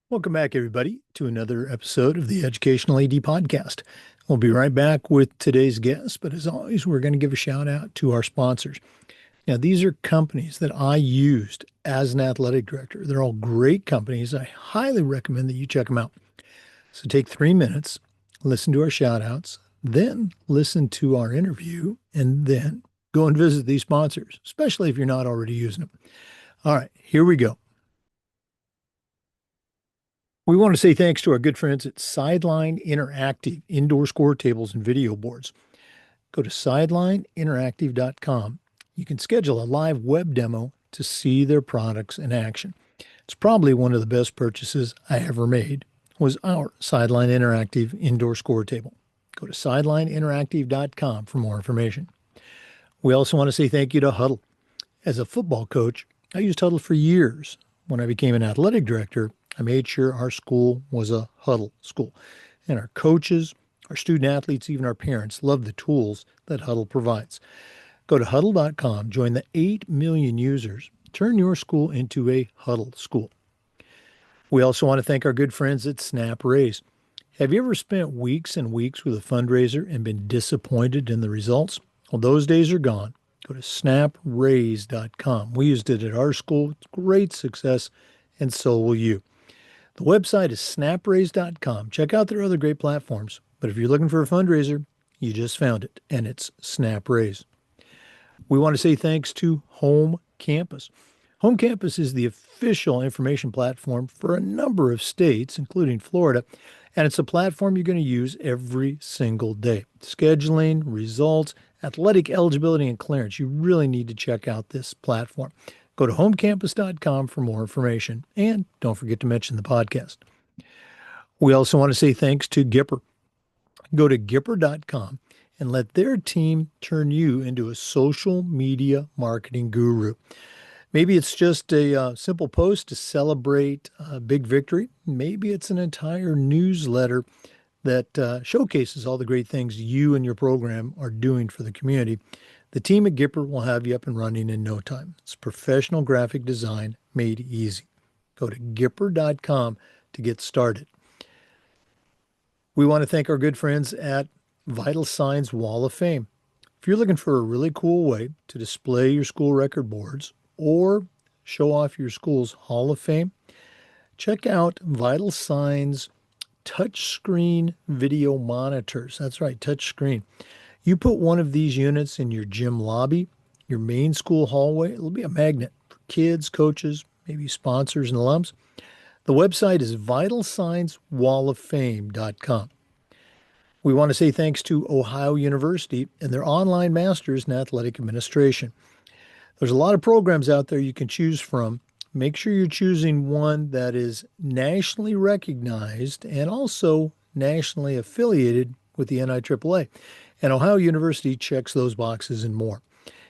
Welcome back, everybody, to another episode of the Educational AD Podcast. We'll be right back with today's guest, but as always, we're going to give a shout out to our sponsors. Now, these are companies that I used as an athletic director. They're all great companies. I highly recommend that you check them out. So take 3 minutes, listen to our shout outs, then listen to our interview, and then go and visit these sponsors, especially if you're not already using them. All right, here we go. We want to say thanks to our good friends at Sideline Interactive Indoor Score Tables and Video Boards. Go to sidelineinteractive.com. You can schedule a live web demo to see their products in action. It's probably one of the best purchases I ever made was our Sideline Interactive Indoor Score Table. Go to sidelineinteractive.com for more information. We also want to say thank you to Huddle. As a football coach, I used Huddle for years. When I became an athletic director, I made sure our school was a Huddle school. And our coaches, our student athletes, even our parents love the tools that Huddle provides. Go to huddle.com, join the 8 million users, turn your school into a Huddle school. We also want to thank our good friends at Snap Raise. Have you ever spent weeks and weeks with a fundraiser and been disappointed in the results? Well, those days are gone. Go to snapraise.com. We used it at our school. It's great success, and so will you. The website is snapraise.com. Check out their other great platforms. But if you're looking for a fundraiser, you just found it, and it's Snap Raise. We want to say thanks to Home Campus. Home Campus is the official information platform for a number of states, including Florida, and it's a platform you're going to use every single day. Scheduling, results, athletic eligibility, and clearance. You really need to check out this platform. Go to homecampus.com for more information, and don't forget to mention the podcast. We also want to say thanks to Gipper. Go to Gipper.com and let their team turn you into a social media marketing guru. Maybe it's just a simple post to celebrate a big victory. Maybe it's an entire newsletter that showcases all the great things you and your program are doing for the community. The team at Gipper will have you up and running in no time. It's professional graphic design made easy. Go to Gipper.com to get started. We want to thank our good friends at Vital Signs Wall of Fame. If you're looking for a really cool way to display your school record boards or show off your school's Hall of Fame, check out Vital Signs touchscreen video monitors. That's right, touchscreen. You put one of these units in your gym lobby, your main school hallway, it'll be a magnet for kids, coaches, maybe sponsors and alums. The website is vitalsignswalloffame.com. We want to say thanks to Ohio University and their online masters in athletic administration. There's a lot of programs out there you can choose from. Make sure you're choosing one that is nationally recognized and also nationally affiliated with the NIAAA. And Ohio University checks those boxes and more.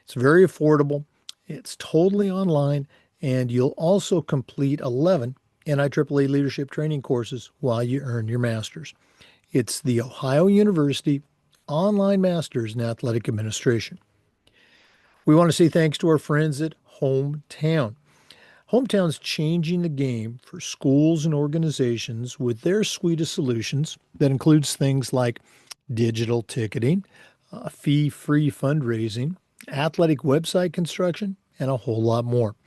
It's very affordable. It's totally online. And you'll also complete 11 NIAAA leadership training courses while you earn your master's. It's the Ohio University Online Masters in Athletic Administration. We want to say thanks to our friends at Hometown. Hometown's changing the game for schools and organizations with their suite of solutions that includes things like digital ticketing, fee-free fundraising, athletic website construction, and a whole lot more.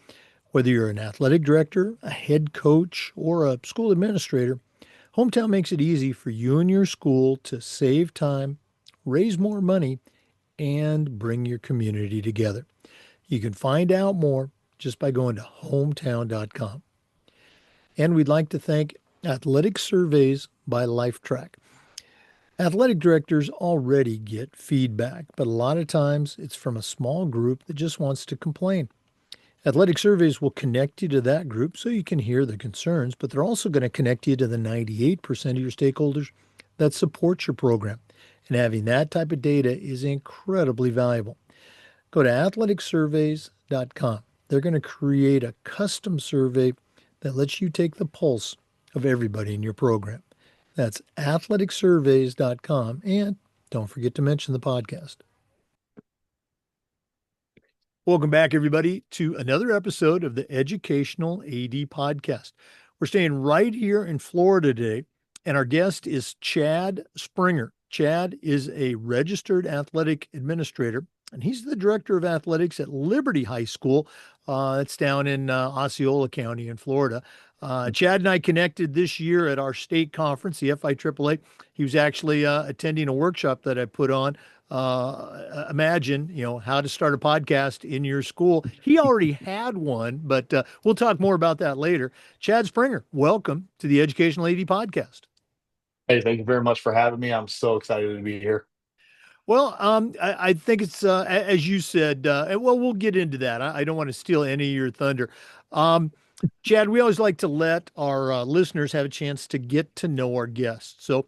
Whether you're an athletic director, a head coach, or a school administrator, Hometown makes it easy for you and your school to save time, raise more money, and bring your community together. You can find out more just by going to hometown.com. And we'd like to thank Athletic Surveys by LifeTrack. Athletic directors already get feedback, but a lot of times it's from a small group that just wants to complain. Athletic Surveys will connect you to that group so you can hear the concerns, but they're also going to connect you to the 98% of your stakeholders that support your program. And having that type of data is incredibly valuable. Go to athleticsurveys.com. They're going to create a custom survey that lets you take the pulse of everybody in your program. That's athleticsurveys.com. And don't forget to mention the podcast. Welcome back, everybody, to another episode of the Educational AD Podcast. We're staying right here in Florida today, and our guest is Chad Springer. Chad is a registered athletic administrator, and he's the director of athletics at Liberty High School. It's down in Osceola County in Florida. Chad and I connected this year at our state conference, the FIAAA. He was actually attending a workshop that I put on. Imagine, how to start a podcast in your school. He already had one, but we'll talk more about that later. Chad Springer, welcome to the Educational AD Podcast. Hey, thank you very much for having me. I'm so excited to be here. Well, I think it's as you said. Well, we'll get into that. I don't want to steal any of your thunder. Um, Chad, we always like to let our listeners have a chance to get to know our guests. So,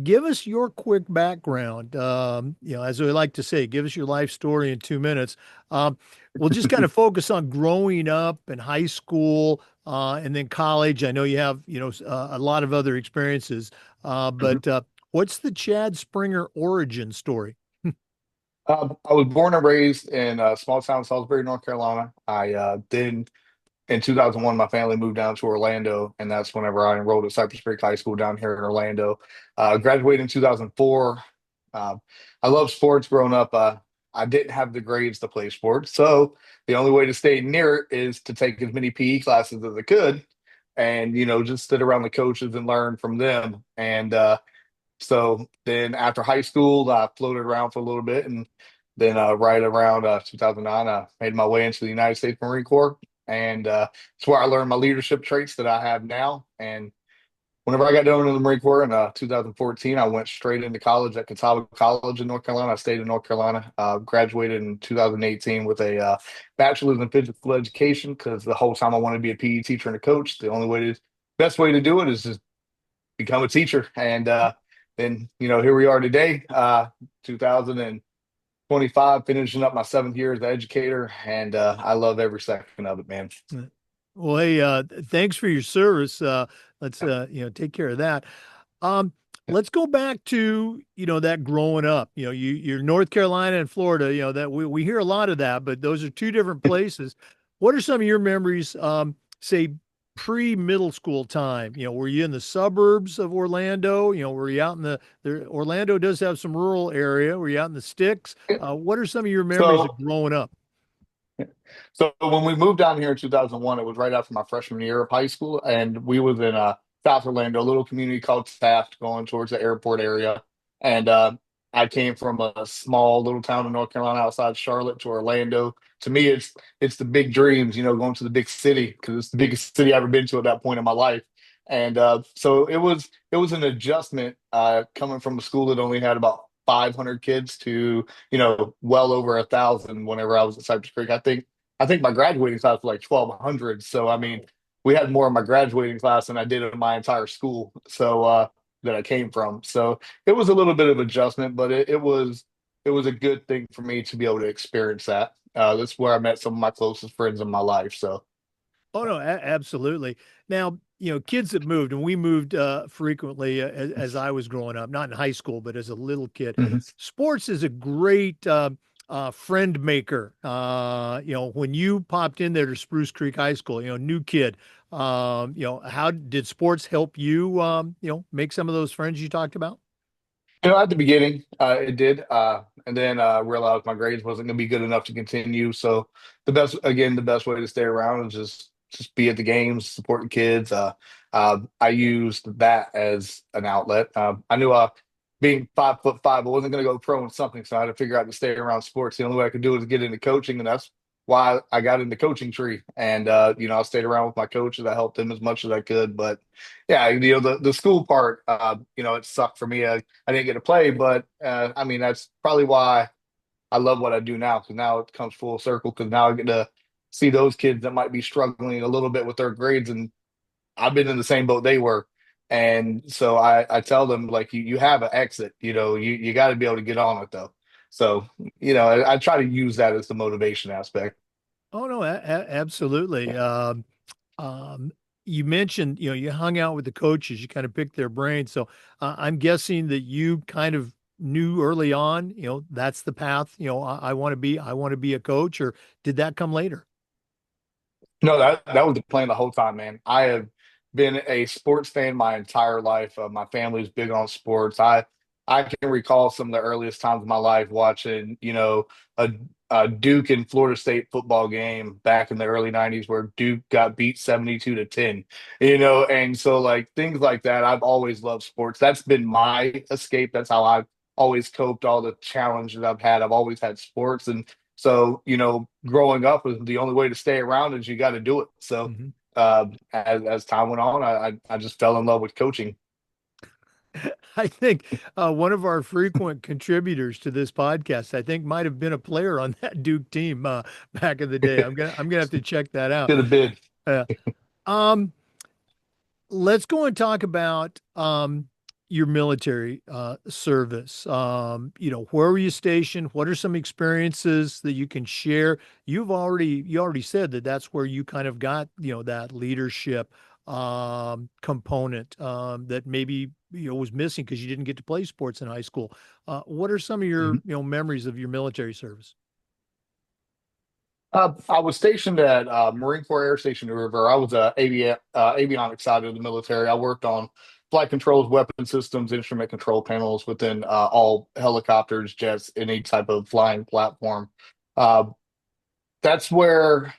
give us your quick background. As we like to say, give us your life story in 2 minutes. We'll just kind of focus on growing up in high school and then college. I know you have, a lot of other experiences, Mhm. but what's the Chad Springer origin story? I was born and raised in a small town, Salisbury, North Carolina. I then in 2001, my family moved down to Orlando, and that's whenever I enrolled at Cypress Creek High School down here in Orlando. Graduated in 2004. Uh, I love sports growing up. I didn't have the grades to play sports, so the only way to stay near it is to take as many PE classes as I could, and just sit around the coaches and learn from them. And so then after high school, I floated around for a little bit. And then right around 2009, I made my way into the United States Marine Corps. And it's where I learned my leadership traits that I have now. And whenever I got done in the Marine Corps in 2014, I went straight into college at Catawba College in North Carolina. I stayed in North Carolina, graduated in 2018 with a bachelor's in physical education because the whole time I wanted to be a PE teacher and a coach. The only way to, best way to do it is just become a teacher. And then, here we are today, 2025, finishing up my 7th year as an educator. And I love every second of it, man. Well, hey, thanks for your service. Let's take care of that. Um, let's go back to, that growing up. You're North Carolina and Florida, that we hear a lot of that, but those are two different places. What are some of your memories, say pre-middle school time? Were you in the suburbs of Orlando? Were you out in Orlando does have some rural area. Were you out in the sticks? What are some of your memories of So growing up? So when we moved down here in 2001, it was right after my freshman year of high school, and we was in South Orlando, a little community called Taft, going towards the airport area. And I came from a small little town in North Carolina outside Charlotte to Orlando. To me, it's the big dreams, going to the big city because it's the biggest city I've ever been to at that point in my life. And so it was an adjustment coming from a school that only had about 500 kids to well over 1,000 whenever I was at Cypress Creek. I think my graduating class was like 1,200. So I mean, we had more in my graduating class than I did in my entire school. So that I came from. So it was a little bit of adjustment, but it was a good thing for me to be able to experience that. That's where I met some of my closest friends in my life. So Oh no, absolutely. Now, kids that moved, and we moved frequently as I was growing up, not in high school, but as a little kid. mhm. Sports is a great friend maker. When you popped in there to Spruce Creek High School, new kid. How did sports help you? Make some of those friends you talked about. At the beginning, it did, and then realized my grades wasn't going to be good enough to continue. So the best way to stay around is just be at the games, support the kids. I used that as an outlet. I knew being 5'5", I wasn't going to go pro in something, so I had to figure out to stay around sports. The only way I could do it was get into coaching, and that's why I got into coaching tree. And I stayed around with my coaches. I helped them as much as I could, but yeah, the school part, it sucked for me. I didn't get to play, but I mean that's probably why I love what I do now because now it comes full circle because now I get to see those kids that might be struggling a little bit with their grades, and I've been in the same boat they were, and so I tell them like you have an exit, you got to be able to get on it though. So I try to use that as the motivation aspect. Oh no, absolutely. Um, you mentioned, you hung out with the coaches, you kind of picked their brains. So I'm guessing that you kind of knew early on, that's the path, I want to be a coach, or did that come later? No, that was the plan the whole time, man. been a sports fan my entire life. My family's big on sports. I can recall some of the earliest times of my life watching, a, a Duke and Florida State football game back in the early 90s where Duke got beat 72-10, and so like things like that. I've always loved sports. That's been my escape. That's how I've always coped all the challenges I've had. I've always had sports. And so, growing up was the only way to stay around is you got to do it. So Mhm. as time went on, I just fell in love with coaching. I think one of our frequent contributors to this podcast, I think, might have been a player on that Duke team back in the day. I'm gonna have to check that out. Should have been. Uh, um, let's go and talk about your military service. Where were you stationed? What are some experiences that you can share? You already said that that's where you kind of got, that leadership component that maybe was missing because you didn't get to play sports in high school. What are some of your memories of your military service? I was stationed at Marine Corps Air Station River. I was a avionics side of the military. I worked on flight controls, weapon systems, instrument control panels within all helicopters, jets, any type of flying platform. Uh, that's where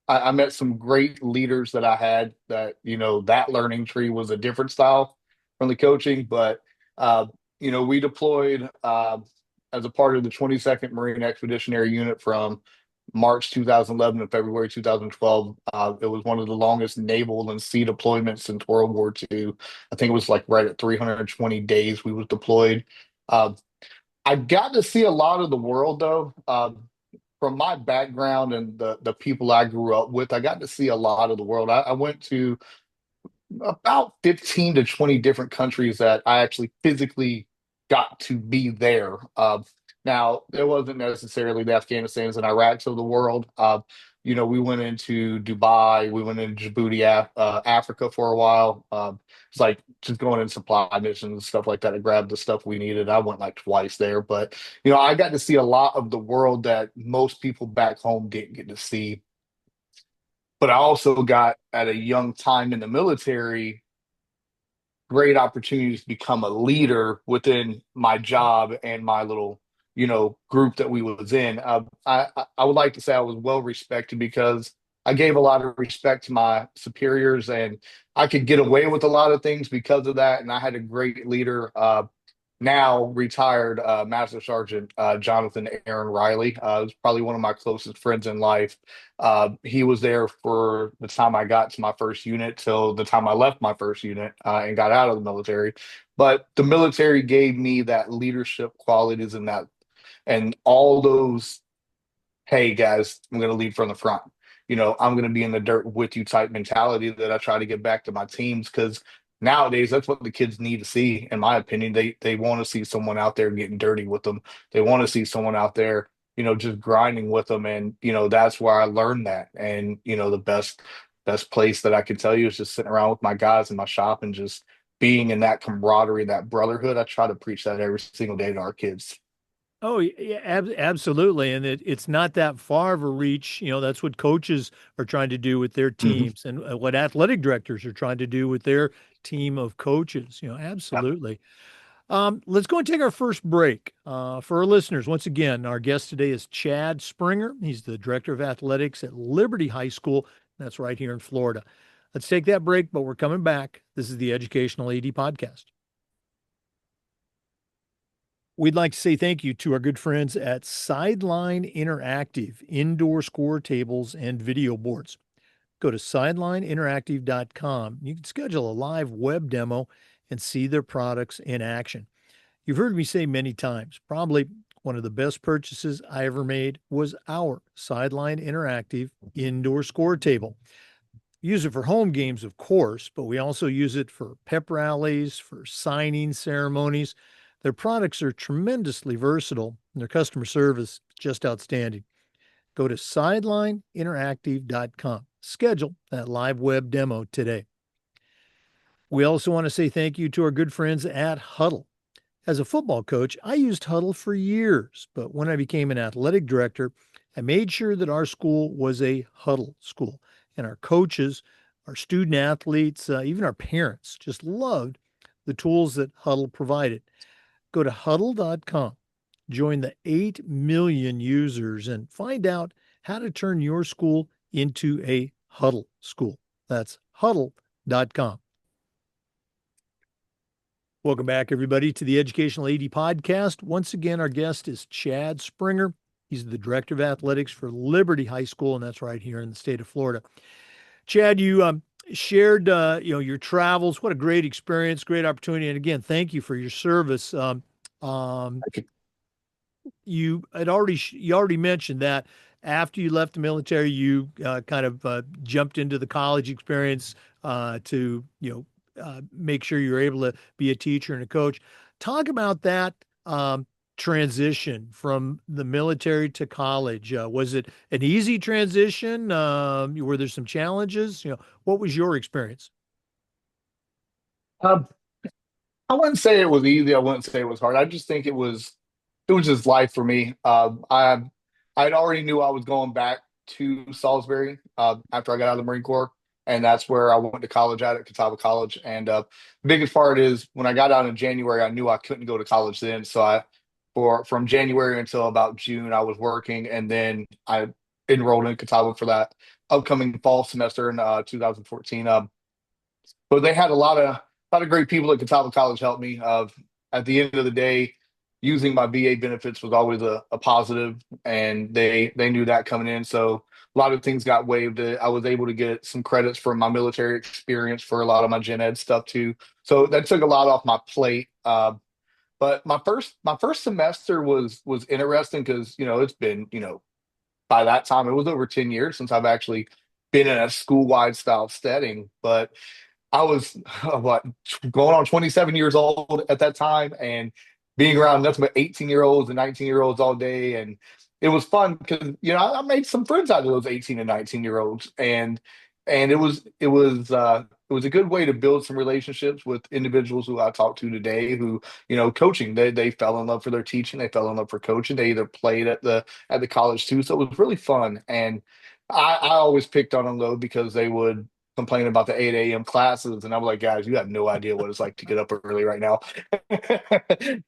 I met some great leaders that I had that, that learning tree was a different style from the coaching, but, we deployed as a part of the 22nd Marine Expeditionary Unit from March 2011 to February 2012. It was one of the longest naval and sea deployments since World War II. I think it was like right at 320 days we was deployed. Uh, I got to see a lot of the world though. From my background and the people I grew up with, I got to see a lot of the world. I went to about 15 to 20 different countries that I actually physically got to be there. Now, there wasn't necessarily the Afghanistans and Iraqs of the world. We went into Dubai, we went into Djibouti, Africa for a while. It's like just going in supply missions and stuff like that to grab the stuff we needed. I went like twice there, but I got to see a lot of the world that most people back home didn't get to see. But I also got at a young time in the military great opportunities to become a leader within my job and my little, group that we was in. I would like to say I was well respected because I gave a lot of respect to my superiors and I could get away with a lot of things because of that. And I had a great leader. Now retired Master Sergeant Jonathan Aaron Riley. Was probably one of my closest friends in life. He was there for the time I got to my first unit till the time I left my first unit and got out of the military. But the military gave me that leadership qualities and all those, hey guys, I'm going to lead from the front. I'm going to be in the dirt with you type mentality that I try to get back to my teams because nowadays that's what the kids need to see, in my opinion. They want to see someone out there getting dirty with them. They want to see someone out there, just grinding with them. And, that's where I learned that. And, the best place that I can tell you is just sitting around with my guys in my shop and just being in that camaraderie, that brotherhood. I try to preach that every single day to our kids. Oh, yeah, absolutely. And it's not that far of a reach. That's what coaches are trying to do with their Mhm. teams and what athletic directors are trying to do with their team of coaches. Absolutely. Let's go and take our first break. For our listeners, once again, our guest today is Chad Springer. He's the director of athletics at Liberty High School. That's right here in Florida. Let's take that break, but we're coming back. This is the Educational AD Podcast. We'd like to say thank you to our good friends at Sideline Interactive, indoor score tables and video boards. Go to sidelineinteractive.com. You can schedule a live web demo and see their products in action. You've heard me say many times, probably one of the best purchases I ever made was our Sideline Interactive indoor score table. Use it for home games, of course, but we also use it for pep rallies, for signing ceremonies. Their products are tremendously versatile, and their customer service just outstanding. Go to sidelineinteractive.com. Schedule that live web demo today. We also want to say thank you to our good friends at Huddle. As a football coach, I used Huddle for years, but when I became an athletic director, I made sure that our school was a Huddle school, and our coaches Our student athletes, even our parents, just loved the tools that Huddle provided. Go to huddle.com, join the 8 million users, and find out how to turn your school into a Huddle school. That's huddle.com. Welcome back, everybody, to the Educational AD Podcast. Once again, our guest is Chad Springer. He's the Director of Athletics for Liberty High School, and that's right here in the state of Florida. Chad, you shared your travels. What a great experience, great opportunity, and again, thank you for your service. Um, you already mentioned that after you left the military, you kind of jumped into the college experience to make sure you're able to be a teacher and a coach. Talk about that transition from the military to college. Was it an easy transition? Were there some challenges? What was your experience? Uh, I wouldn't say it was easy. I wouldn't say it was hard. I just think it was just life for me. I'd already knew I was going back to Salisbury after I got out of the Marine Corps, and that's where I went to college at Catawba College. And the biggest part is when I got out in January, I knew I couldn't go to college then. So I for from January until about June, I was working, and then I enrolled in Catawba for that upcoming fall semester in 2014. But they had a lot of great people at Catawba College help me. At the end of the day, using my VA benefits was always a positive, and they knew that coming in. So a lot of things got waived. I was able to get some credits from my military experience for a lot of my gen ed stuff too. So that took a lot off my plate. But my first semester was interesting because it's been by that time it was over 10 years since I've actually been in a school wide style setting. But I was what going on 27 years old at that time and being around nothing but 18-year-olds and 19-year-olds all day. And it was fun because I made some friends out of those 18 and 19-year-olds. And it was a good way to build some relationships with individuals who I talk to today who, coaching, they fell in love for their teaching, they fell in love for coaching. They either played at the college too. So it was really fun. And I always picked on them though because they would complain about the 8 a.m. classes, and I'm like, guys, you have no idea what it's like to get up early right now.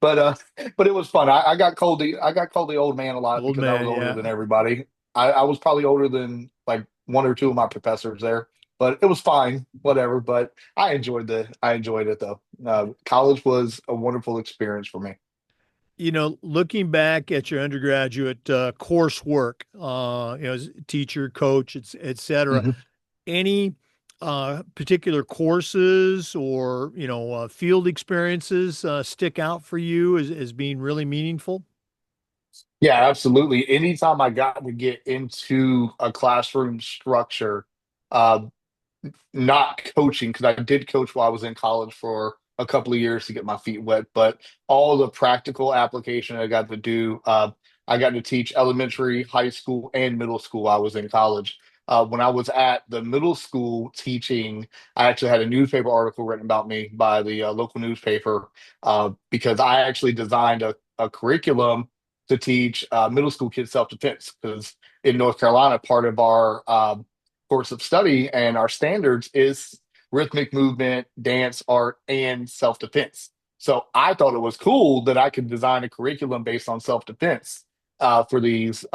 but uh, but it was fun. I got called the old man a lot Old because I was man, older than yeah. everybody. I was probably older than like one or two of my professors there, but it was fine, whatever. But I enjoyed it though. College was a wonderful experience for me. Looking back at your undergraduate coursework, as teacher, coach, et cetera, Mhm. any particular courses or, field experiences stick out for you as being really meaningful? Yeah, absolutely. Anytime I got to get into a classroom structure, uh, not coaching because I did coach while I was in college for a couple of years to get my feet wet, but all the practical application I got to do, I got to teach elementary, high school, and middle school. I was in college. When I was at the middle school teaching, I actually had a newspaper article written about me by the local newspaper because I actually designed a curriculum to teach middle school kids self-defense because in North Carolina, part of our course of study and our standards is rhythmic movement, dance, art, and self defense. So I thought it was cool that I could design a curriculum based on self defense for these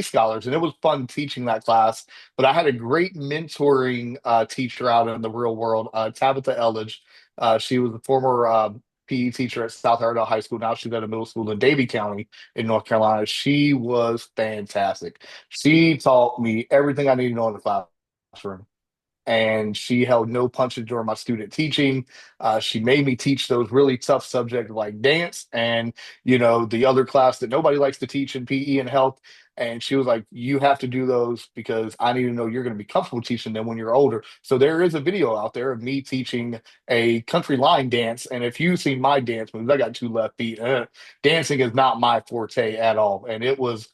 scholars, and it was fun teaching that class. But I had a great mentoring teacher out in the real world, Tabitha Eldridge. She was a former PE teacher at South Iredell High School. Now she's at a middle school in Davie County in North Carolina. She was fantastic. She taught me everything I needed to know in the classroom, and she held no punches during my student teaching. She made me teach those really tough subjects like dance and the other class that nobody likes to teach in PE and health. And she was like, "You have to do those because I need to know you're going to be comfortable teaching them when you're older." So there is a video out there of me teaching a country line dance, and if you've seen my dance moves, I got two left feet. Dancing is not my forte at all, and it was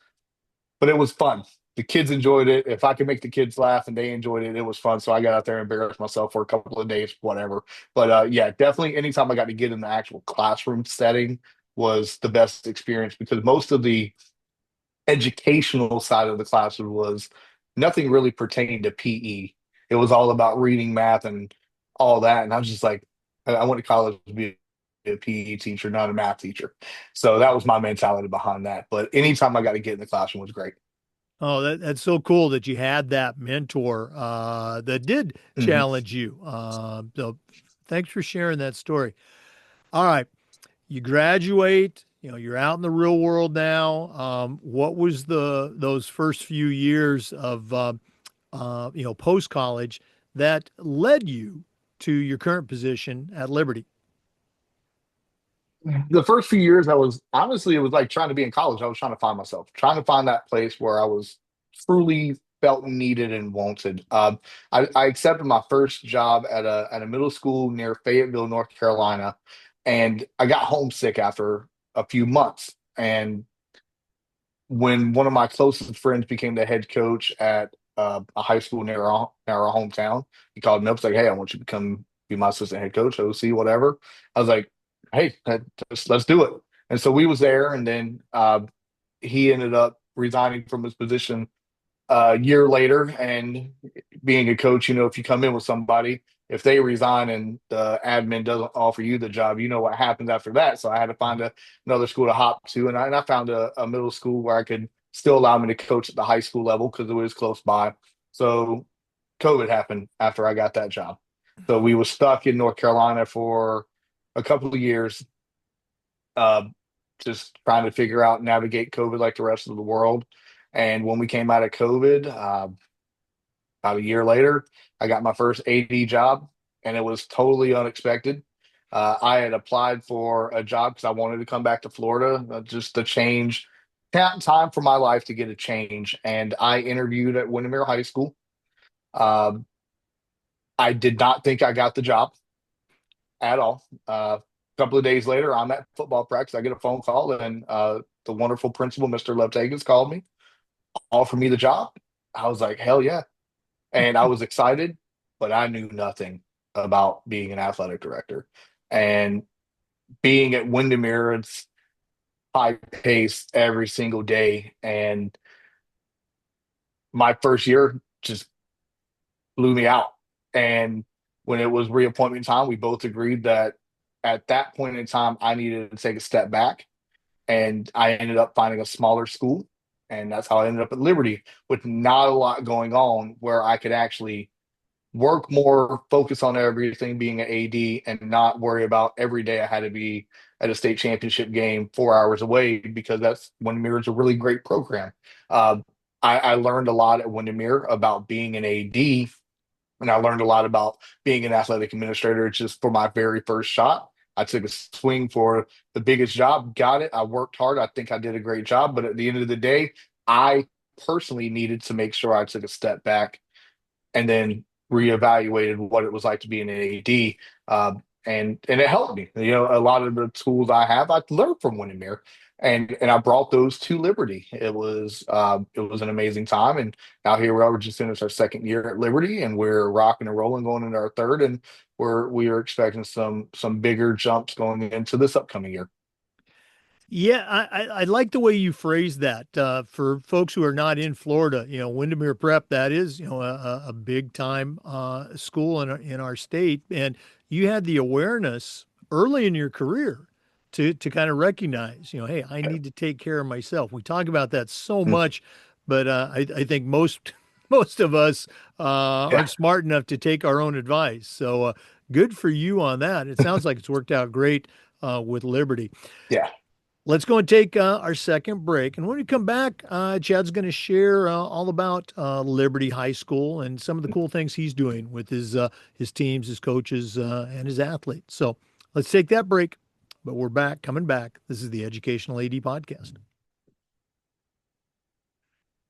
fun. The kids enjoyed it. If I could make the kids laugh and they enjoyed it, it was fun. So I got out there and embarrassed myself for a couple of days, whatever. But yeah, definitely anytime I got to get in the actual classroom setting was the best experience because most of the educational side of the classroom was nothing really pertaining to PE. it was all about reading, math, and all that. And I was just like, I went to college to be a PE teacher, not a math teacher. So that was my mentality behind that. But anytime I got to get in the classroom was great. Oh, that's so cool that you had that mentor that did Hmm. challenge you. So thanks for sharing that story. All right, you graduate, you're out in the real world now. What was those first few years of post college that led you to your current position at Liberty? The first few years, I was honestly, it was like trying to be in college. I was trying to find myself, trying to find that place where I was truly felt needed and wanted. I accepted my first job at a middle school near Fayetteville, North Carolina, and I got homesick after a few months. And when one of my closest friends became the head coach at a high school near our hometown, he called me up, was like, "Hey, I want you to come be my assistant head coach, OC, whatever." I was like, "Hey, let's do it." And so we was there, and then he ended up resigning from his position a year later. And being a coach, if you come in with somebody, if they resign and the admin doesn't offer you the job, you know what happens after that. So I had to find another school to hop to. And I found a middle school where I could still allow me to coach at the high school level because it was close by. So COVID happened after I got that job. So we were stuck in North Carolina for a couple of years, uh, just trying to figure out navigate COVID like the rest of the world. And when we came out of COVID, about a year later, I got my first AD job, and it was totally unexpected. I had applied for a job because I wanted to come back to Florida, just to change, time for my life to get a change. And I interviewed at Windermere High School. Um, I did not think I got the job at all. A couple of days later, I'm at football practice. I get a phone call, and the wonderful principal, Mr. Levtagus, called me, offered me the job. I was like, hell yeah. And I was excited, but I knew nothing about being an athletic director. And being at Windermere, it's high pace every single day. And my first year just blew me out. And when it was reappointment time, we both agreed that at that point in time, I needed to take a step back. And I ended up finding a smaller school. And that's how I ended up at Liberty with not a lot going on where I could actually work more, focus on everything being an AD, and not worry about every day I had to be at a state championship game 4 hours away because that's Windermere is a really great program. Uh, I learned a lot at Windermere about being an AD, and I learned a lot about being an athletic administrator just for my very first shot. I took a swing for the biggest job, got it. I worked hard. I think I did a great job. But at the end of the day, I personally needed to make sure I took a step back and then reevaluated what it was like to be an AD. And it helped me. A lot of the tools I have, I learned from Windermere, and I brought those to Liberty. It was an amazing time, and now here we are. We just finished our second year at Liberty, and we're rocking and rolling going into our third, and we are expecting some bigger jumps going into this upcoming year. Yeah, I like the way you phrase that. For folks who are not in Florida, Windermere Prep, that is, a big time school in our state, and you had the awareness early in your career to kind of recognize, hey, I need to take care of myself. We talk about that so much, but I think most most of us Yeah, aren't smart enough to take our own advice. So good for you on that. It sounds like it's worked out great with Liberty. yeah. Let's go and take our second break. And when we come back, Chad's going to share all about Liberty High School and some of the cool things he's doing with his teams, his coaches, and his athletes. So let's take that break. But we're back, coming back. This is the Educational AD Podcast.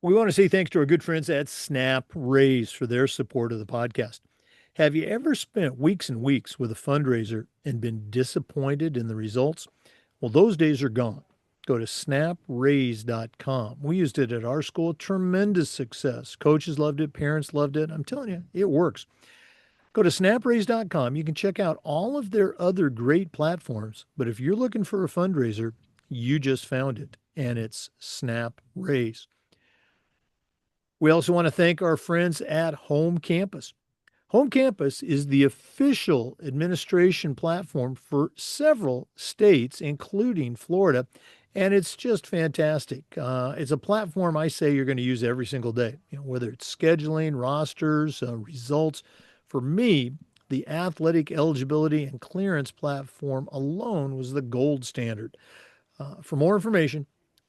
We want to say thanks to our good friends at Snap Raise for their support of the podcast. Have you ever spent weeks and weeks with a fundraiser and been disappointed in the results? Well, those days are gone. Go to snapraise.com. We used it at our school. Tremendous success. Coaches loved it. Parents loved it. I'm telling you, it works. Go to snapraise.com. You can check out all of their other great platforms. But if you're looking for a fundraiser, you just found it, and it's Snap Raise. We also want to thank our friends at Home Campus. Home Campus is the official administration platform for several states, including Florida, and it's just fantastic. It's a platform I say you're going to use every single day, whether it's scheduling, rosters, results. For me, the athletic eligibility and clearance platform alone was the gold standard. For more information,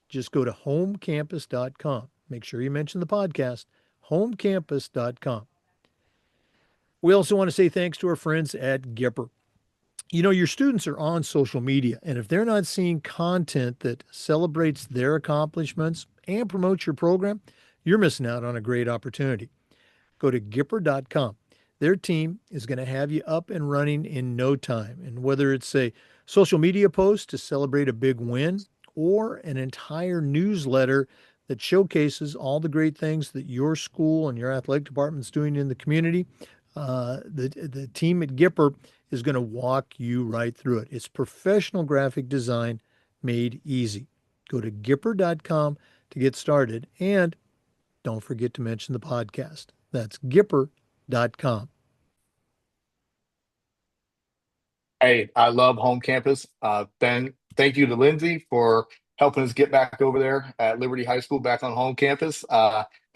just go to homecampus.com. Make sure you mention the podcast, homecampus.com. We also want to say thanks to our friends at Gipper. Your students are on social media, and if they're not seeing content that celebrates their accomplishments and promotes your program, you're missing out on a great opportunity. Go to Gipper.com. Their team is going to have you up and running in no time. And whether it's a social media post to celebrate a big win or an entire newsletter that showcases all the great things that your school and your athletic department is doing in the community, the team at Gipper is going to walk you right through it. It's professional graphic design made easy. Go to Gipper.com to get started, and don't forget to mention the podcast. That's Gipper.com. Hey, I love home campus. Thank you to Lindsay for helping us get back over there at Liberty High School back on home campus.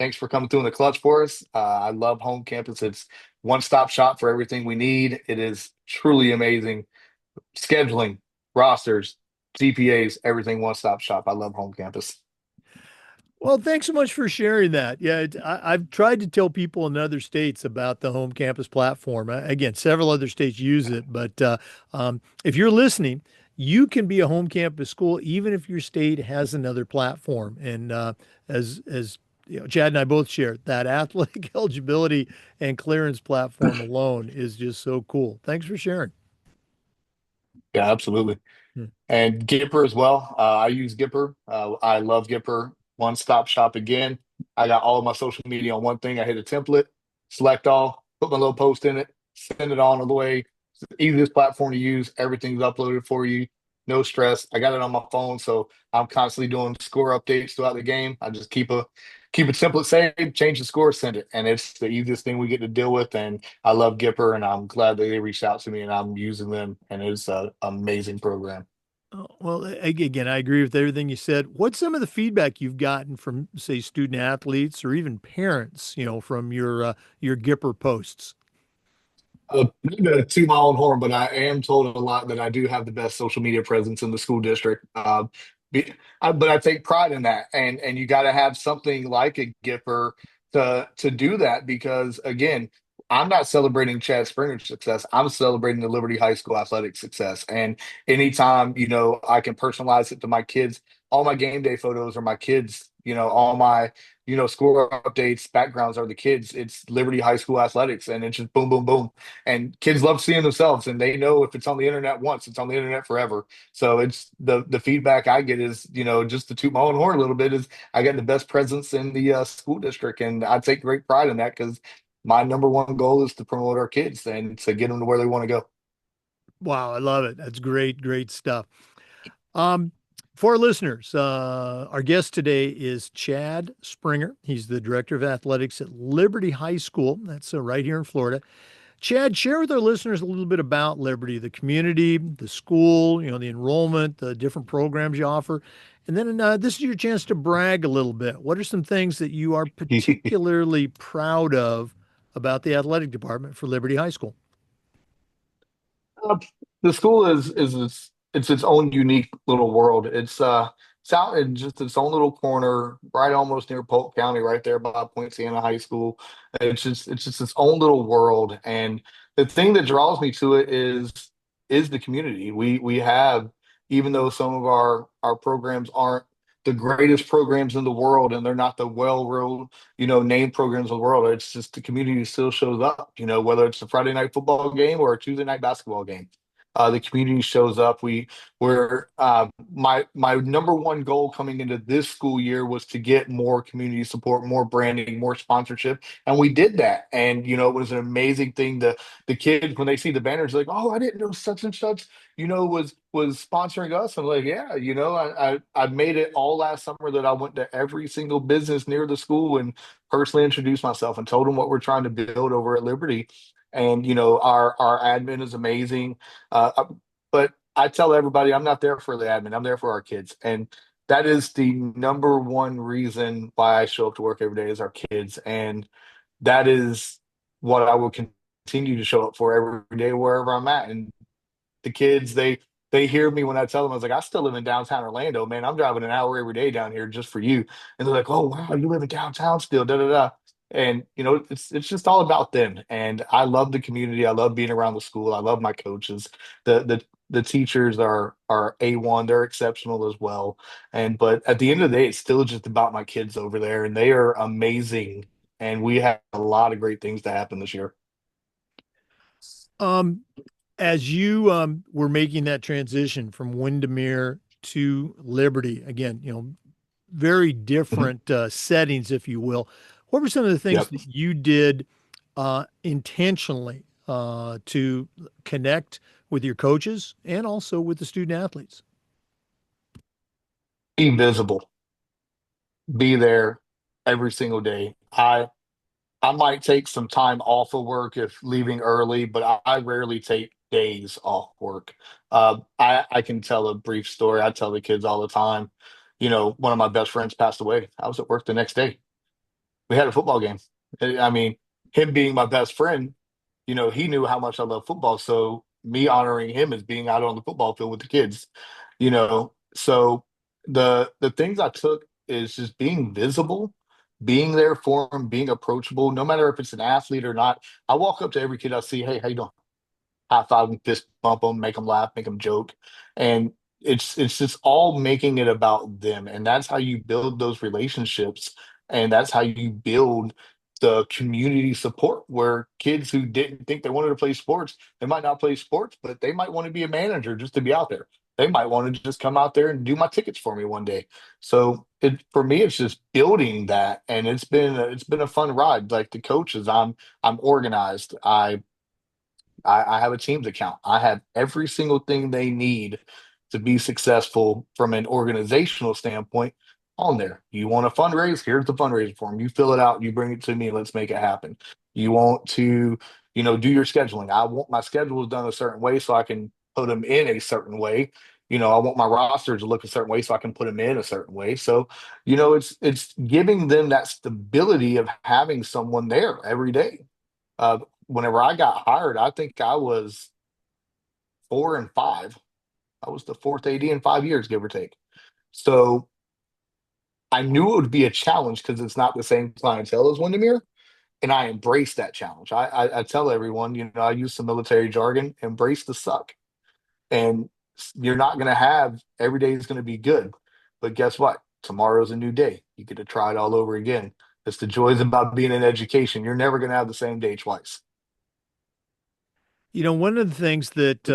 Thanks for coming through in the clutch for us. I love home campus. It's one-stop shop for everything we need. It is truly amazing. Scheduling, rosters, CPAs, everything one-stop shop. I love home campus. Well, thanks so much for sharing that. Yeah, I've tried to tell people in other states about the home campus platform. Again, several other states use it, but if you're listening, you can be a home campus school even if your state has another platform. And as Chad and I both share, that athletic eligibility and clearance platform alone is just so cool. Thanks for sharing. Yeah, absolutely. Hmm. And Gipper as well. I use Gipper. I love Gipper. One stop shop again. I got all of my social media on one thing. I hit a template, select all, put my little post in it, send it on the way. It's the easiest platform to use. Everything's uploaded for you. No stress. I got it on my phone, so I'm constantly doing score updates throughout the game. I just keep a template saved, change the score, send it, and it's the easiest thing we get to deal with. And I love Gipper, and I'm glad that they reached out to me, and I'm using them, and it's an amazing program. Oh, well, again, I agree with everything you said. What's some of the feedback you've gotten from, say, student athletes or even parents, from your Gipper posts? Not to toot my own horn, but I am told a lot that I do have the best social media presence in the school district. But I take pride in that, and you got to have something like a Gipper to do that because again, I'm not celebrating Chad Springer's success. I'm celebrating the Liberty High School athletic success. And anytime I can personalize it to my kids, all my game day photos are my kids. All my score updates, backgrounds are the kids. It's Liberty High School athletics, and it's just boom, boom, boom, and kids love seeing themselves and they know if it's on the internet once it's on the internet forever. So it's the feedback I get is just to toot my own horn a little bit is I got the best presence in the school district, and I take great pride in that because my number one goal is to promote our kids and to get them to where they want to go. Wow, I love it. That's great, great stuff. Um, for our listeners, our guest today is Chad Springer. He's the director of athletics at Liberty High School. That's right here in Florida. Chad, share with our listeners a little bit about Liberty, the community, the school, the enrollment, the different programs you offer. And then this is your chance to brag a little bit. What are some things that you are particularly proud of about the athletic department for Liberty High School? Uh, the school is it's its own unique little world. It's out in just its own little corner, right almost near Polk County, right there by Point Siena High School. It's just its own little world. And the thing that draws me to it is the community. We have, even though some of our programs aren't the greatest programs in the world and they're not the well-ruled, named programs in the world, it's just the community still shows up, whether it's a Friday night football game or a Tuesday night basketball game. The community shows up. My number one goal coming into this school year was to get more community support, more branding, more sponsorship, and we did that. And it was an amazing thing. The kids when they see the banners, like, oh, I didn't know such and such, was sponsoring us. I'm like, yeah, I made it all last summer that I went to every single business near the school and personally introduced myself and told them what we're trying to build over at Liberty. and our admin is amazing. But I tell everybody I'm not there for the admin. I'm there for our kids, and that is the number one reason why I show up to work every day is our kids, and that is what I will continue to show up for every day wherever I'm at. And the kids, they hear me when I tell them, I was like, I still live in downtown Orlando, man. I'm driving an hour every day down here just for you. And they're like, oh wow, you live in downtown still, da da da. And it's just all about them. And I love the community. I love being around the school. I love my coaches. The teachers are A1, they're exceptional as well. And but at the end of the day, it's still just about my kids over there, and they are amazing. And we have a lot of great things to happen this year. Um, as you were making that transition from Windermere to Liberty, again, very Mhm. different settings, if you will. What were some of the things Yep. that you did intentionally to connect with your coaches and also with the student athletes? Be visible, be there every single day. I might take some time off of work if leaving early, but I rarely take days off work. I can tell a brief story. I tell the kids all the time. One of my best friends passed away. I was at work the next day. We had a football game. I mean, him being my best friend, he knew how much I love football. So me honoring him as being out on the football field with the kids, So the things I took is just being visible, being there for them, being approachable, no matter if it's an athlete or not. I walk up to every kid I see, hey, how you doing? High five them, fist bump them, make them laugh, make them joke, and it's just all making it about them, and that's how you build those relationships, and that's how you build the community support where kids who didn't think they wanted to play sports, they might not play sports, but they might want to be a manager just to be out there. They might want to just come out there and do my tickets for me one day. So for me, it's just building that, and it's been a fun ride. Like the coaches, I'm organized. I have a Teams account. I have every single thing they need to be successful from an organizational standpoint on there. You want to fundraise? Here's the fundraiser form. You fill it out, you bring it to me, let's make it happen. You want to, do your scheduling. I want my schedules done a certain way so I can put them in a certain way. I want my roster to look a certain way so I can put them in a certain way. So, it's giving them that stability of having someone there every day. Whenever I got hired, I think I was 4 and 5. I was the fourth AD in 5 years, give or take. So I knew it would be a challenge because it's not the same clientele as Windermere, and I embraced that challenge. I tell everyone, I use some military jargon: embrace the suck, and you're not going to have every day is going to be good, but guess what? Tomorrow's a new day. You get to try it all over again. It's the joys about being in education. You're never going to have the same day twice. One of the things that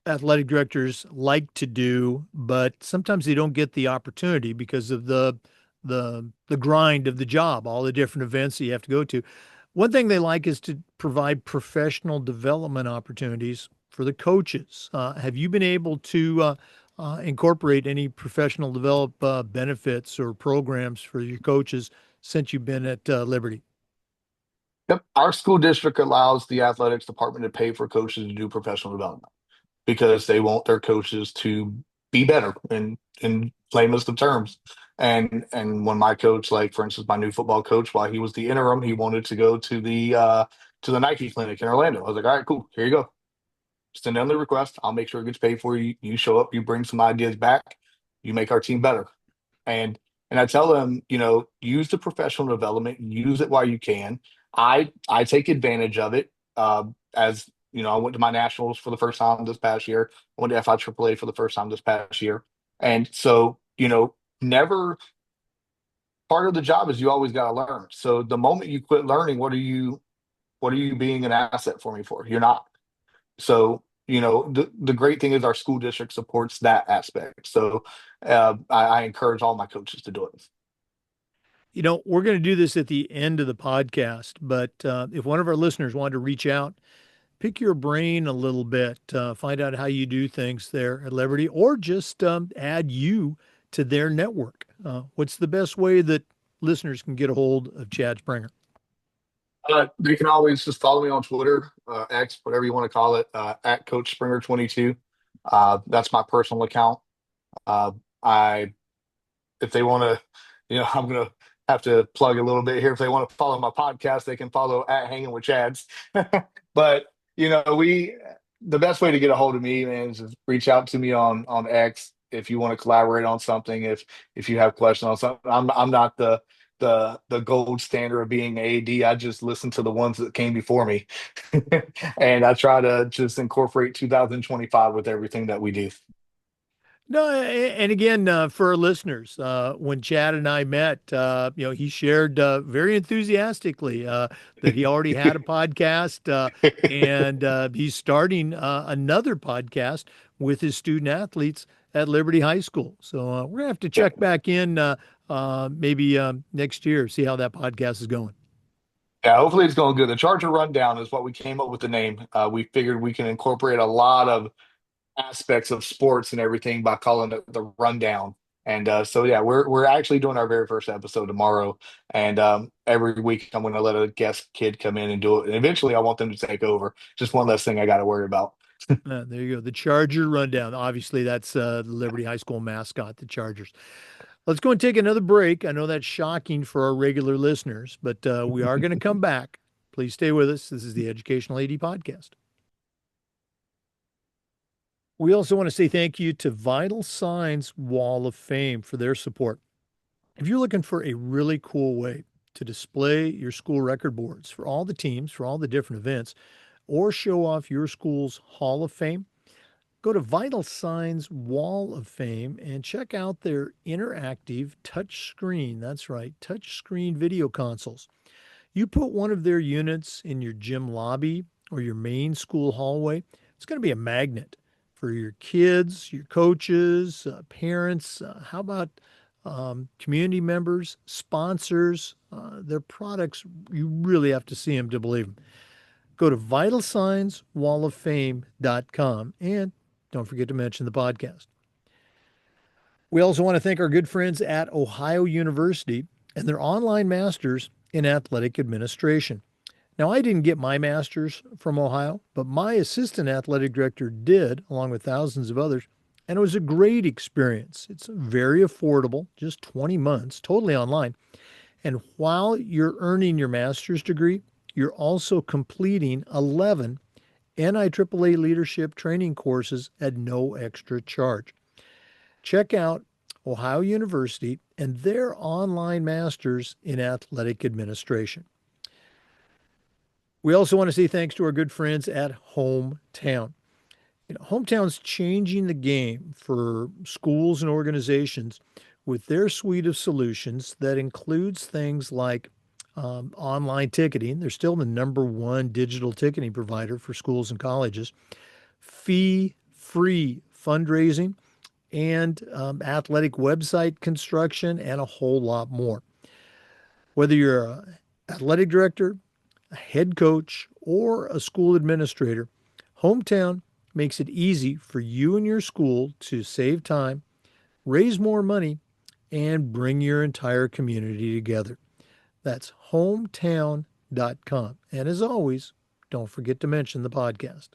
athletic directors like to do, but sometimes they don't get the opportunity because of the grind of the job, all the different events that you have to go to. One thing they like is to provide professional development opportunities for the coaches. Have you been able to incorporate any professional develop benefits or programs for your coaches since you've been at Liberty? Yep. Our school district allows the athletics department to pay for coaches to do professional development because they want their coaches to be better in lamest of terms. And when my coach, like for instance, my new football coach, while he was the interim, he wanted to go to the Nike clinic in Orlando. I was like, all right, cool, here you go. Send down the request. I'll make sure it gets paid for you. You show up, you bring some ideas back, you make our team better. And and I tell them, use the professional development, use it while you can. I take advantage of it. As I went to my nationals for the first time this past year. I went to FIAAA for the first time this past year. And so, never part of the job is you always got to learn. So the moment you quit learning, what are you being an asset for me for? You're not. So, the great thing is our school district supports that aspect. So I encourage all my coaches to do it. We're going to do this at the end of the podcast, but if one of our listeners wanted to reach out, pick your brain a little bit, find out how you do things there at Liberty, or just add you to their network. What's the best way that listeners can get a hold of Chad Springer? They can always just follow me on Twitter, X, whatever you want to call it, at Coach Springer 22. That's my personal account. Uh, I if they want to, I'm gonna have to plug a little bit here. If they want to follow my podcast, they can follow at Hanging with Chads. But we the best way to get a hold of me, man, is just reach out to me on X if you want to collaborate on something. If you have questions on something, I'm not the gold standard of being AD. I just listen to the ones that came before me, and I try to just incorporate 2025 with everything that we do. No, and again, for our listeners, when Chad and I met, he shared very enthusiastically that he already had a podcast, and he's starting another podcast with his student athletes at Liberty High School. So we're gonna have to check back in maybe next year, see how that podcast is going. Yeah, hopefully it's going good. The Charger Rundown is what we came up with the name. We figured we can incorporate a lot of aspects of sports and everything by calling it the Rundown. And so yeah, we're actually doing our very first episode tomorrow. And every week I'm going to let a guest kid come in and do it. And eventually I want them to take over. Just one less thing I got to worry about. There you go. The Charger Rundown. Obviously, that's the Liberty High School mascot, the Chargers. Let's go and take another break. I know that's shocking for our regular listeners, but we are going to come back. Please stay with us. This is the Educational AD Podcast. We also want to say thank you to Vital Signs Wall of Fame for their support. If you're looking for a really cool way to display your school record boards for all the teams, for all the different events, or show off your school's Hall of Fame, go to Vital Signs Wall of Fame and check out their interactive touch screen. That's right, touch screen video consoles. You put one of their units in your gym lobby or your main school hallway, it's going to be a magnet for your kids, your coaches, parents. How about community members, sponsors? Their products, you really have to see them to believe them. Go to vitalsignswalloffame.com and don't forget to mention the podcast. We also want to thank our good friends at Ohio University and their online masters in athletic administration. Now, I didn't get my master's from Ohio, but my assistant athletic director did, along with thousands of others, and it was a great experience. It's very affordable, just 20 months, totally online. And while you're earning your master's degree, you're also completing 11 NIAAA leadership training courses at no extra charge. Check out Ohio University and their online masters in athletic administration. We also want to say thanks to our good friends at Hometown. Hometown's changing the game for schools and organizations with their suite of solutions that includes things like online ticketing. They're still the number one digital ticketing provider for schools and colleges, fee-free fundraising, and athletic website construction, and a whole lot more. Whether you're an athletic director, a head coach, or a school administrator, Hometown makes it easy for you and your school to save time, raise more money, and bring your entire community together. That's hometown.com. And as always, don't forget to mention the podcast.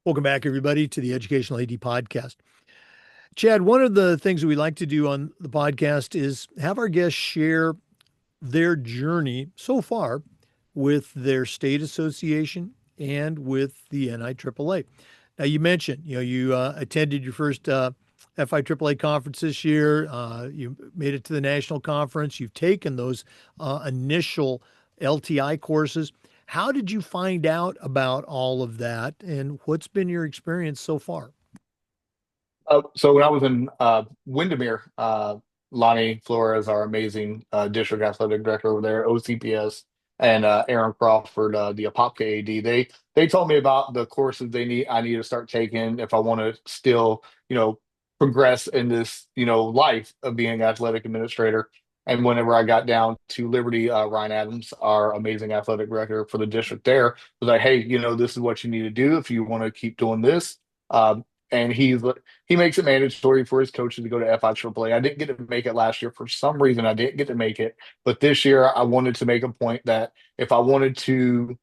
Welcome back, everybody, to the Educational AD Podcast. Chad, one of the things we like to do on the podcast is have our guests share their journey so far with their state association and with the NIAAA. Now, you mentioned, you attended your first FIAAA conference this year. You made it to the national conference. You've taken those initial LTI courses. How did you find out about all of that, and what's been your experience so far? So when I was in Windermere, Lonnie Flores, our amazing district athletic director over there, OCPS, and Aaron Crawford, the Apopka AD, they told me about the courses I need to start taking if I want to still, progress in this, life of being athletic administrator. And whenever I got down to Liberty, Ryan Adams, our amazing athletic director for the district there, was like, hey, this is what you need to do if you want to keep doing this. and he makes it mandatory for his coaches to go to FIAAA. I didn't get to make it last year for some reason. I didn't get to make it, but this year I wanted to make a point that if I wanted to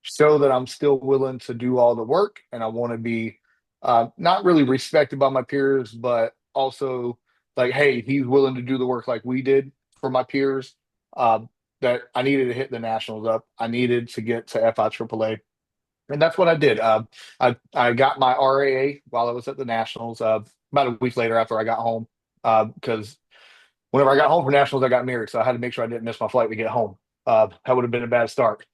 show that I'm still willing to do all the work and I want to be not really respected by my peers, but also like, hey, he's willing to do the work like we did for my peers. Uh, that I needed to hit the nationals up. I needed to get to FIAAA, and that's what I did. I got my RAA while I was at the nationals. About a week later after I got home, because whenever I got home from nationals, I got married, so I had to make sure I didn't miss my flight to get home. That would have been a bad start.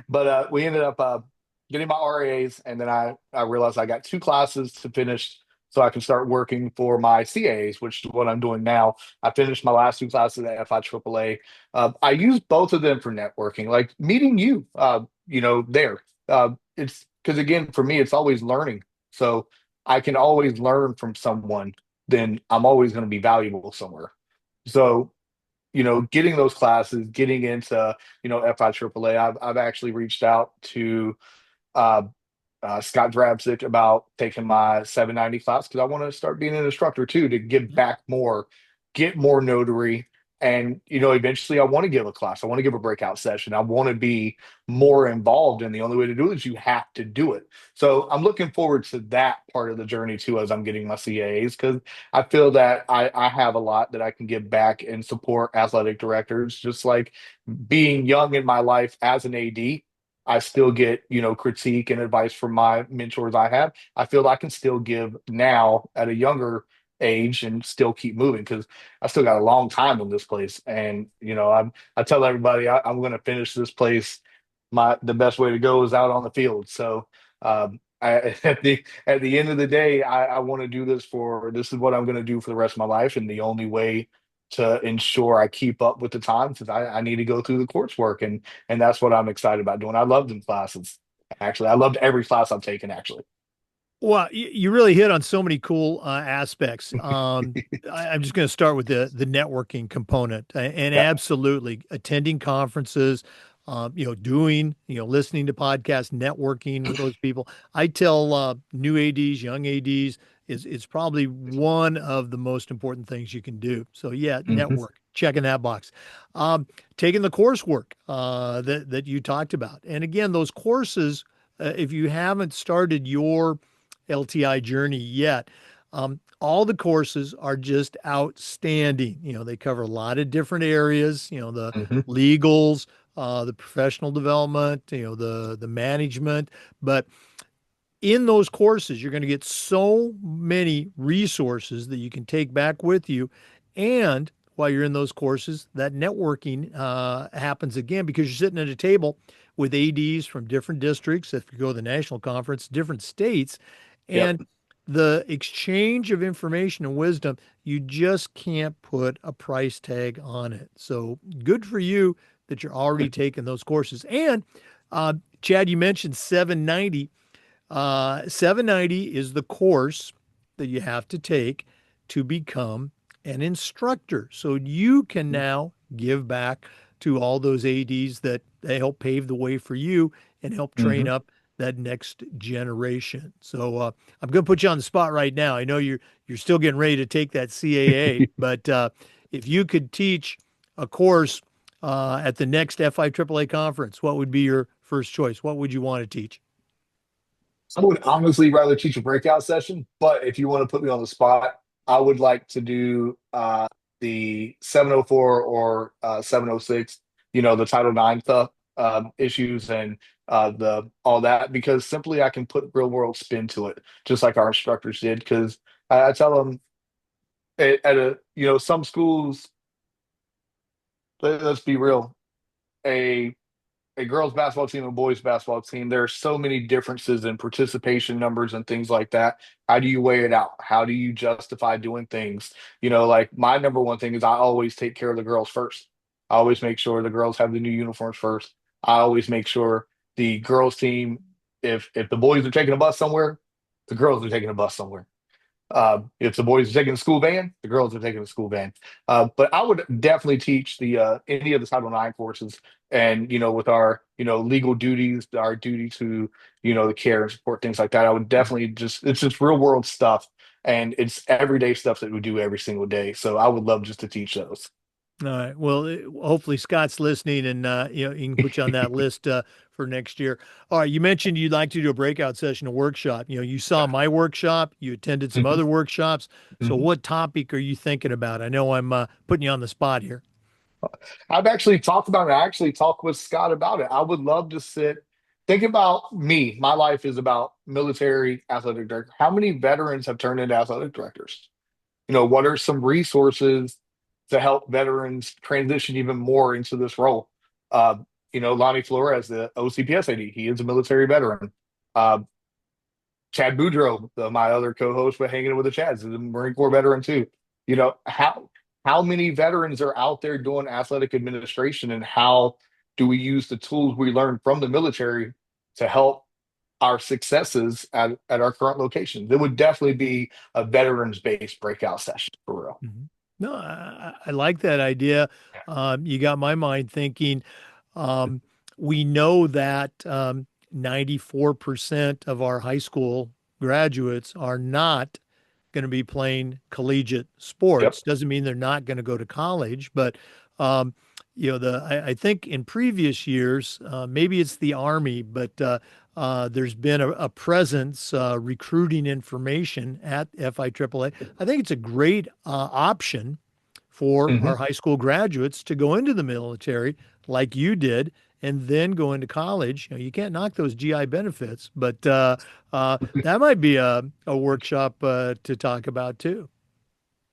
But we ended up getting my RAs, and then I realized I got two classes to finish so I can start working for my CAs, which is what I'm doing now. I finished my last two classes at FIAAA. I use both of them for networking, like meeting you, there. It's because, again, for me, it's always learning. So I can always learn from someone, then I'm always going to be valuable somewhere. So, getting those classes, getting into, FIAAA, I've actually reached out to uh, Scott Drabsick about taking my 790 class because I want to start being an instructor too to give back more, get more notary. And, eventually I want to give a class. I want to give a breakout session. I want to be more involved. And the only way to do it is you have to do it. So I'm looking forward to that part of the journey too as I'm getting my CAs because I feel that I have a lot that I can give back and support athletic directors, just like being young in my life as an AD. I still get, critique and advice from my mentors I have. I feel I can still give now at a younger age and still keep moving because I still got a long time in this place. And, I tell everybody I'm going to finish this place. The best way to go is out on the field. So, at the end of the day, I want to do this is what I'm going to do for the rest of my life. And the only way to ensure I keep up with the times is I need to go through the coursework. And that's what I'm excited about doing. I love them classes. Actually, I loved every class I've taken. Actually, Well, you really hit on so many cool aspects. I'm just going to start with the networking component, and yeah. absolutely attending conferences, doing, listening to podcasts, networking with those people. I tell new ADs, young ADs, is probably one of the most important things you can do. So yeah, Mhm. network, checking that box. Taking the coursework that you talked about, and again, those courses. If you haven't started your LTI journey yet. All the courses are just outstanding. They cover a lot of different areas, the Mhm. legals, the professional development, the management. But in those courses, you're going to get so many resources that you can take back with you. And while you're in those courses, that networking happens again because you're sitting at a table with ADs from different districts. If you go to the national conference, different states, Yep. and the exchange of information and wisdom, you just can't put a price tag on it. So good for you that you're already taking those courses. And Chad, you mentioned 790. 790 is the course that you have to take to become an instructor. So you can now give back to all those ADs that they help pave the way for you and help train Mhm. up that next generation. So I'm going to put you on the spot right now. I know you're still getting ready to take that CAA, but if you could teach a course at the next FIAAA conference, what would be your first choice? What would you want to teach? I would honestly rather teach a breakout session, but if you want to put me on the spot, I would like to do the 704 or 706, the Title IX stuff, issues and the all that, because simply I can put real world spin to it, just like our instructors did. Because I tell them some schools, let's be real, a a girls basketball team and a boys basketball team, there are so many differences in participation numbers and things like that. How do you weigh it out? How do you justify doing things? Like my number one thing is I always take care of the girls first. I always make sure the girls have the new uniforms first. I always make sure the girls team, if the boys are taking a bus somewhere, the girls are taking a bus somewhere. If the boys are taking the school van, the girls are taking the school van. But I would definitely teach the any of the Title IX courses, and with our legal duties, our duty to the care and support things like that. I would definitely just it's just real world stuff, and it's everyday stuff that we do every single day. So I would love just to teach those. All right. Well, hopefully Scott's listening, and he can put you on that list for next year. All right. You mentioned you'd like to do a breakout session, a workshop. You saw my workshop. You attended some Mhm, other workshops. So, mhm. what topic are you thinking about? I know I'm putting you on the spot here. I've actually talked about it. I actually talked with Scott about it. I would love to think about me. My life is about military athletic director. How many veterans have turned into athletic directors? What are some resources to help veterans transition even more into this role? Uh, Lonnie Flores, the OCPS AD, he is a military veteran. Uh, Chad Boudreaux, my other co-host, but hanging with the Chads, is a Marine Corps veteran too. You know how many veterans are out there doing athletic administration, and how do we use the tools we learned from the military to help our successes at our current locations? It would definitely be a veterans-based breakout session for real. Mhm. No, I like that idea. You got my mind thinking. Um, we know that 94% of our high school graduates are not going to be playing collegiate Yep. sports. Doesn't mean they're not going to go to college, but um, I think in previous years, maybe it's the Army, but there's been a presence recruiting information at FIAAA. I think it's a great option for Hmm. our high school graduates to go into the military like you did and then go into college. You can't knock those GI benefits, but that might be a workshop to talk about too.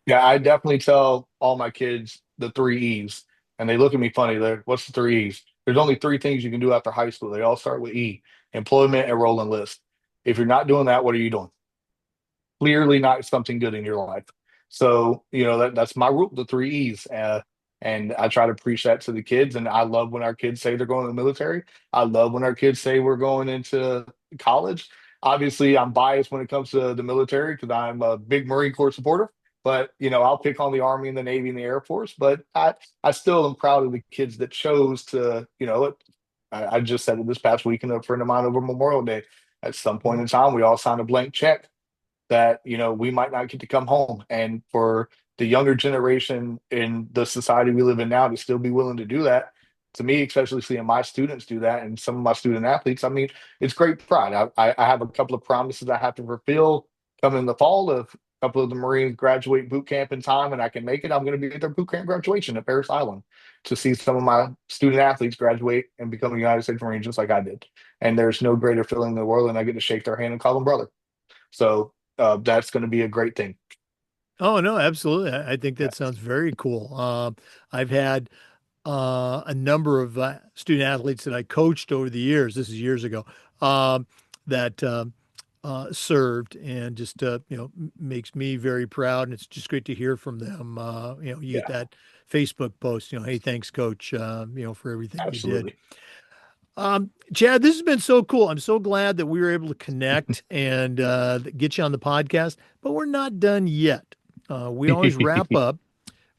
Yeah, I definitely tell all my kids the three E's, and they look at me funny. What's the three E's? There's only three things you can do after high school. They all start with E: employment, enroll, and list. If you're not doing that, what are you doing? Clearly not something good in your life. So, that's my rule, the three E's. And I try to preach that to the kids. And I love when our kids say they're going to the military. I love when our kids say we're going into college. Obviously, I'm biased when it comes to the military because I'm a big Marine Corps supporter. But, I'll pick on the Army and the Navy and the Air Force. But I still am proud of the kids that chose to, I just said it this past weekend, a friend of mine over Memorial Day. At some point in time, we all signed a blank check that we might not get to come home, and for the younger generation in the society we live in now to still be willing to do that, to me, especially seeing my students do that and some of my student athletes, I mean, it's great pride. I have a couple of promises I have to fulfill coming in the fall. If a couple of the Marines graduate boot camp in time and I can make it, I'm going to be at their boot camp graduation at Paris Island to see some of my student athletes graduate and become a United States Marine just like I did. And there's no greater feeling in the world than I get to shake their hand and call them brother. So that's going to be a great thing. Oh, no, absolutely. I think Yeah. that sounds very cool. I've had a number of student athletes that I coached over the years. This is years ago. That served, and just makes me very proud. And it's just great to hear from them. You get Yeah, that Facebook post. Hey, thanks, Coach. For everything you did. absolutely. Chad, this has been so cool. I'm so glad that we were able to connect and get you on the podcast. But we're not done yet. We always wrap up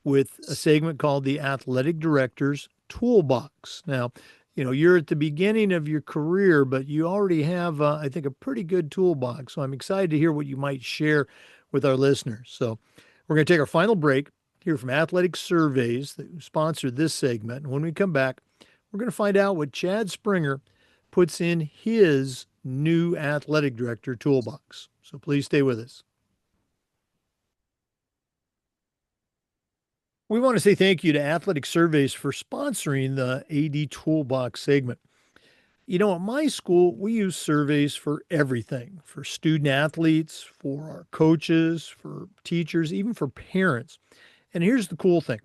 with a segment called the Athletic Director's Toolbox. Now, you're at the beginning of your career, but you already have, I think, a pretty good toolbox. So I'm excited to hear what you might share with our listeners. So we're going to take our final break, hear from Athletic Surveys that sponsored this segment. And when we come back, we're going to find out what Chad Springer puts in his new athletic director toolbox. So please stay with us. We want to say thank you to Athletic Surveys for sponsoring the AD Toolbox segment. At my school, we use surveys for everything, for student athletes, for our coaches, for teachers, even for parents. And here's the cool thing: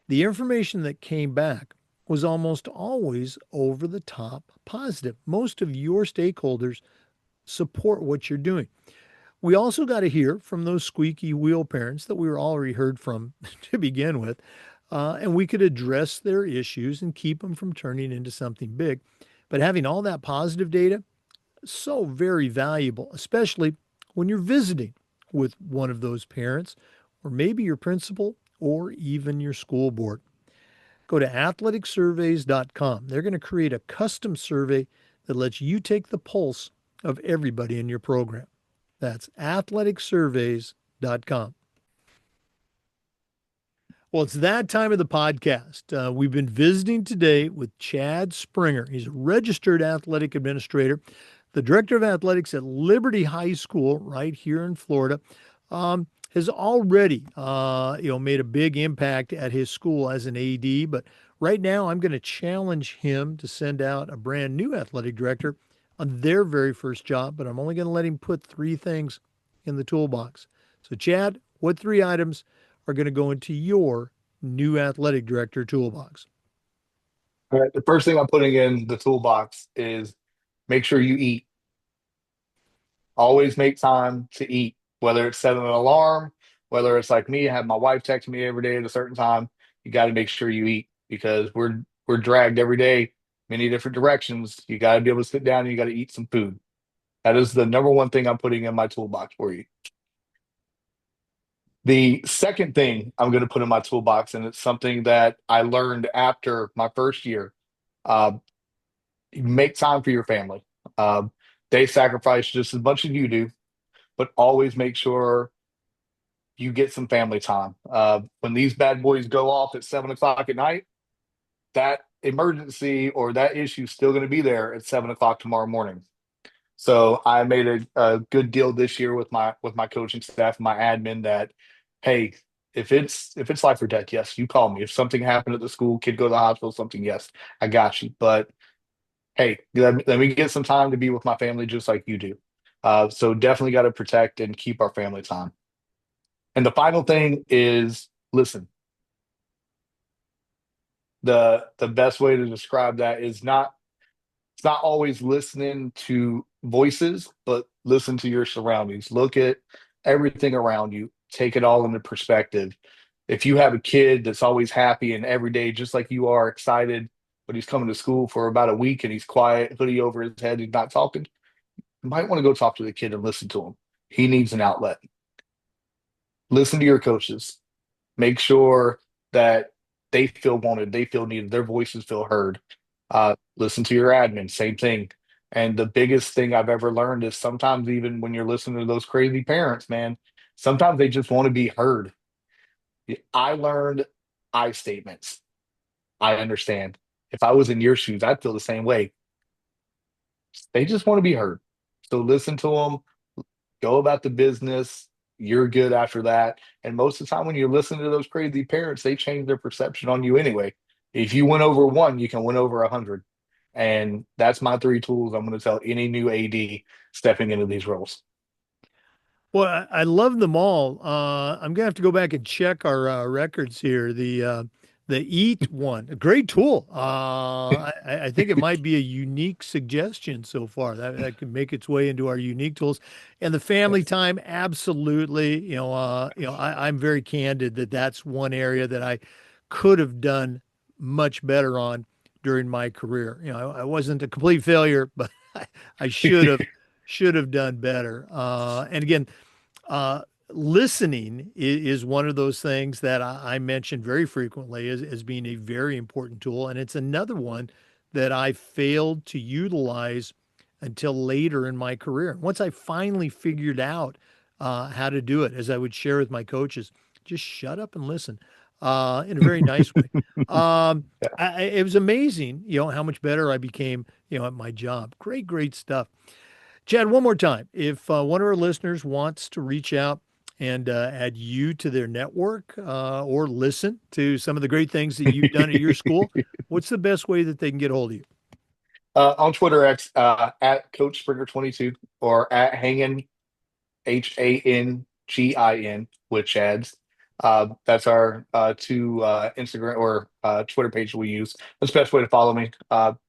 the information that came back was almost always over the top positive. Most of your stakeholders support what you're doing. We also got to hear from those squeaky wheel parents that we were already heard from to begin with, and we could address their issues and keep them from turning into something big. But having all that positive data, so very valuable, especially when you're visiting with one of those parents, or maybe your principal, or even your school board. Go to athleticsurveys.com. They're going to create a custom survey that lets you take the pulse of everybody in your program. That's athleticsurveys.com. Well, it's that time of the podcast. We've been visiting today with Chad Springer. He's a registered athletic administrator, the director of athletics at Liberty High School right here in Florida. Has already, made a big impact at his school as an AD. But right now, I'm going to challenge him to send out a brand new athletic director on their very first job. But I'm only going to let him put three things in the toolbox. So, Chad, what three items are going to go into your new athletic director toolbox? All right. The first thing I'm putting in the toolbox is make sure you eat. Always make time to eat, whether it's setting an alarm, whether it's like me, I have my wife text me every day at a certain time. You got to make sure you eat because we're dragged every day many different directions. You got to be able to sit down and you got to eat some food. That is the number one thing I'm putting in my toolbox for you. The second thing I'm going to put in my toolbox, and it's something that I learned after my first year, uh, make time for your family. Uh, they sacrifice just as much as you do, but always make sure you get some family time. When these bad boys go off at 7 o'clock at night, that emergency or that issue is still going to be there at 7 o'clock tomorrow morning. So I made a good deal this year with my coaching staff, my admin that, hey, if it's life or death, yes, you call me. If something happened at the school, kid go to the hospital, something, yes, I got you. But hey, let me get some time to be with my family just like you do. So definitely got to protect and keep our family time. And the final thing is listen. The best way to describe that is not it's not always listening to voices, but listen to your surroundings. Look at everything around you. Take it all into perspective. If you have a kid that's always happy and every day, just like you are excited, but he's coming to school for about a week and he's quiet, hoodie over his head, he's not talking, you might want to go talk to the kid and listen to him. He needs an outlet. Listen to your coaches. Make sure that they feel wanted, they feel needed, their voices feel heard. Listen to your admin, same thing. And the biggest thing I've ever learned is sometimes, even when you're listening to those crazy parents, man, sometimes they just want to be heard. I learned I statements. I understand. If I was in your shoes, I'd feel the same way. They just want to be heard. So listen to them, go about the business. You're good after that. And most of the time, when you listen to those crazy parents, they change their perception on you anyway. If you win over one, you can win over 100. And that's my three tools I'm going to tell any new AD stepping into these roles. Well, I love them all. I'm gonna have to go back and check our records here. The Eat one, a great tool. I think it might be a unique suggestion so far. That could make its way into our unique tools. And the family Yes. time, absolutely. I'm very candid that that's one area that I could have done much better on during my career. I wasn't a complete failure, but I should have done better. And again, uh, listening is one of those things that I mention very frequently as being a very important tool. And it's another one that I failed to utilize until later in my career. Once I finally figured out how to do it, as I would share with my coaches, just shut up and listen in a very nice way. It was amazing, how much better I became, at my job. Great, great stuff. Chad, one more time. If one of our listeners wants to reach out and add you to their network or listen to some of the great things that you've done at your school, what's the best way that they can get a hold of you? On Twitter, at Coach Springer 22 or at Hangin HANGIN with Chads. That's our two Instagram or Twitter page we use. That's the best way to follow me.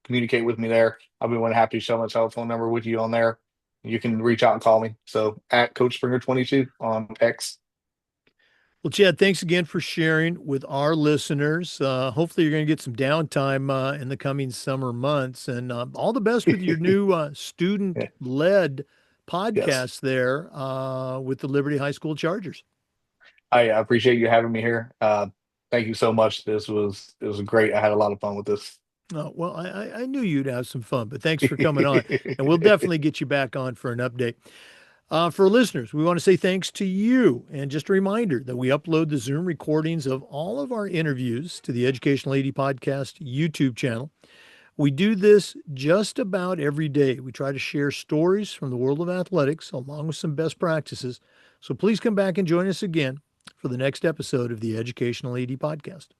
Communicate with me there. I'll be more than happy to share my telephone number with you on there. You can reach out and call me. So at Coach Springer 22 on X. Well, Chad, thanks again for sharing with our listeners. Hopefully, you're going to get some downtime in the coming summer months, and all the best with your new student-led Yes. podcast there with the Liberty High School Chargers. I appreciate you having me here. Thank you so much. This was great. I had a lot of fun with this. Oh, well, I knew you'd have some fun, but thanks for coming on. And we'll definitely get you back on for an update. For listeners, we want to say thanks to you. And just a reminder that we upload the Zoom recordings of all of our interviews to the Educational AD Podcast YouTube channel. We do this just about every day. We try to share stories from the world of athletics along with some best practices. So please come back and join us again for the next episode of the Educational AD Podcast.